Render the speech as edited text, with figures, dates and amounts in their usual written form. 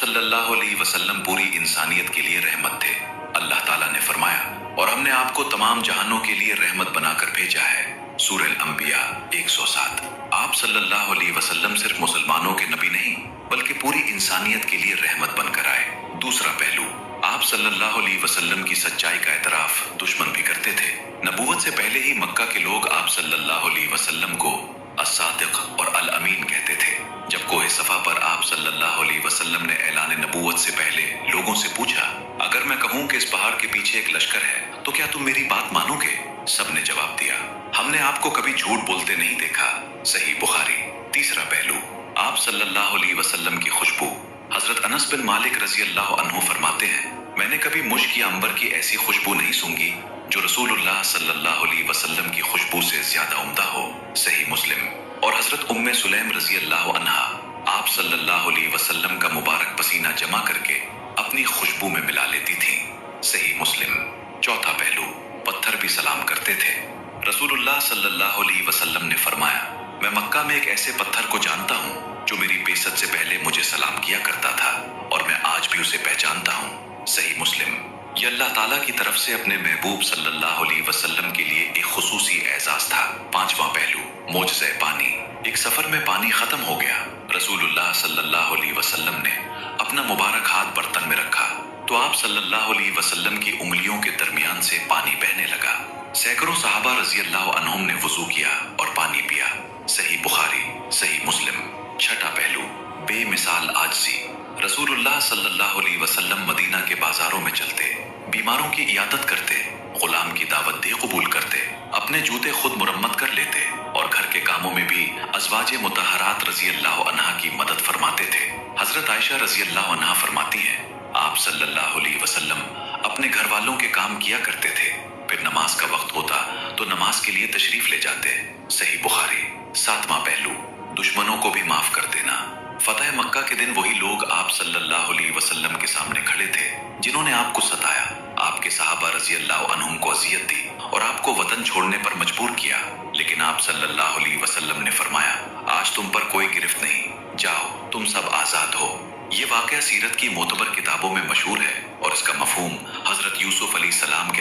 सल्लल्लाहु अलैहि वसल्लम पूरी इंसानियत के लिए रहमत थे। अल्लाह ताला ने फरमाया, और हमने आपको तमाम जहानों के लिए रहमत बनाकर भेजा है। सूरह अल-अंबिया 107। आप सल्लल्लाहु अलैहि वसल्लम सिर्फ मुसलमानों के नबी नहीं बल्कि पूरी इंसानियत के लिए रहमत बनकर आए। दूसरा पहलू, आप सल्लल्लाहु अलैहि वसल्लम की सच्चाई का एतराफ दुश्मन भी करते थे। नबूवत से पहले ही मक्का के लोग आप सल्लल्लाहु अलैहि वसल्लम को अस-सादिक और अल-अमीन कहते थे। जब कोहे सफा पर आप सल्लल्लाहु अलैहि वसल्लम ने ऐलान नबूवत से पहले लोगों से पूछा, अगर मैं कहूं कि इस पहाड़ के पीछे एक लश्कर है तो क्या तुम मेरी बात मानोगे? सबने जवाब दिया, हमने आपको कभी झूठ बोलते नहीं देखा। सही बुखारी। तीसरा पहलू, आप सल्लल्लाहु अलैहि वसल्लम की खुशबू। हजरत अनस बिन मालिक रजी अल्लाह अन्हु फरमाते हैं, मैंने कभी मुश्क या अंबर की ऐसी खुशबू नहीं सूंघी जो रसूलुल्लाह सल्लल्लाहु अलैहि वसल्लम की खुशबू से ज्यादा उम्दा हो। सही मुस्लिम। और हजरत उम्मे सुलैम रजी अल्लाह अन्हा आप सल्लल्लाहु अलैहि वसल्लम का मुबारक पसीना जमा करके अपनी खुशबू में मिला लेती थी। सही मुस्लिम। चौथा पहलू, पत्थर भी सलाम करते थे। रसूलुल्लाह सल्लल्लाहु अलैहि वसल्लम ने फरमाया, मैं मक्का में एक ऐसे पत्थर को जानता हूँ जो मेरी बेइज्जत से पहले मुझे सलाम किया करता था और मैं आज भी उसे पहचानता हूँ। सही मुस्लिम। ये अल्लाह ताला की तरफ से अपने महबूब सल्लल्लाहु अलैहि वसल्लम के लिए एक खुसूसी एजाज था। पांचवा पहलू, मोजज़े पानी। एक सफर में पानी खत्म हो गया। रसूलुल्लाह सल्लल्लाहु अलैहि वसल्लम ने अपना मुबारक हाथ बर्तन में रखा तो आप सल्लल्लाहु अलैहि वसल्लम की उंगलियों के दरमियान से पानी बहने लगा। सैकड़ों सहाबा रजी अल्लाह अन्हुम ने वुजू किया और पानी पिया। सही बुखारी। सही मुस्लिम। छठा पहलू, बेमिसाल आजिज़ी। रसूलुल्लाह सल्लल्लाहु अलैहि वसल्लम मदीना के बाजारों में चलते, बीमारों की इयादत करते, गुलाम की दावत दे कबूल करते, अपने जूते खुद मुरम्मत कर लेते और घर के कामों में भी अज़वाजे मुतहरात रजी अल्लाह अन्हा की मदद फरमाते थे। हजरत आयशा रजी अल्लाह अन्हा फरमाती हैं, आप सल्लल्लाहु अलैहि वसल्लम अपने घर वालों के काम किया करते थे, फिर नमाज का वक्त होता तो नमाज के लिए तशरीफ ले जाते। सही बुखारी। सातवां पहलू, दुश्मनों को भी माफ कर देना। फतह मक्का के दिन वही लोग आप सल्लल्लाहु अलैहि वसल्लम के सामने खड़े थे जिन्होंने आपको सताया, आपके सहाबा रजी अल्लाह अन्हुम को अजियत दी और आपको वतन छोड़ने पर मजबूर किया, लेकिन आप सल्लल्लाहु अलैहि वसल्लम ने फरमाया, आज तुम पर कोई गिरफ्त नहीं, जाओ तुम सब आजाद हो। ये वाकया सीरत की मोतबर किताबों में मशहूर है और इसका मफहूम हजरत यूसुफ अलैहिस्सलाम के